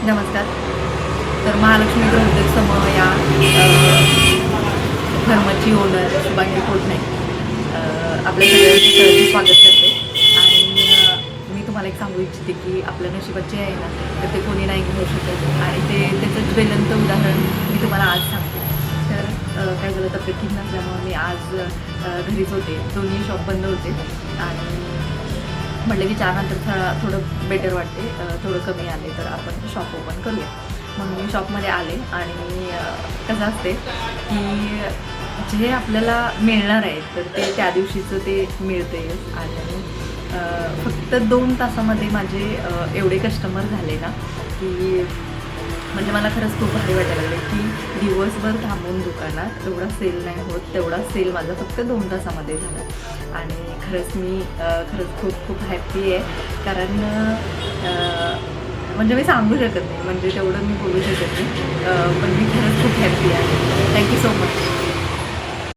नमस्कार. तर महालक्ष्मी गृहोद्योग समूह या फर्मची ओनर शुभांगी पोटणे आपल्या सगळ्यांचं स्वागत करते. आणि मी तुम्हाला एक सांगू इच्छिते की आपल्या नशिबात जे आहे ना तर ते कोणी नाही घेऊ शकत, आणि ते त्याचं ज्वलंत उदाहरण मी तुम्हाला आज सांगते. तर काय झालं, तब्येत ठीक नसल्यामुळे मी आज घरीच होते. दोन्ही शॉप बंद होते आणि म्हटलं की 4 नंतर थोडं बेटर वाटते, थोडं कमी आले तर आपण शॉप ओपन करूया. म्हणून मी शॉपमध्ये आले. आणि कसं असते की जे आपल्याला मिळणार आहे तर ते त्या दिवशीचं ते मिळते. आणि फक्त 2 तासामध्ये माझे एवढे कस्टमर झाले ना की म्हणजे मला खरंच खूप भारी वाटायला लागले की दिवसभर थांबून दुकानात एवढा सेल नाही होत, तेवढा सेल माझा फक्त 2 तासामध्ये झाला. आणि खरंच मी खरंच खूप खूप हॅप्पी आहे. कारण म्हणजे मी सांगू शकत नाही, म्हणजे तेवढं मी बोलू शकत नाही, पण मी खरंच खूप हॅप्पी आहे. Thank you so much.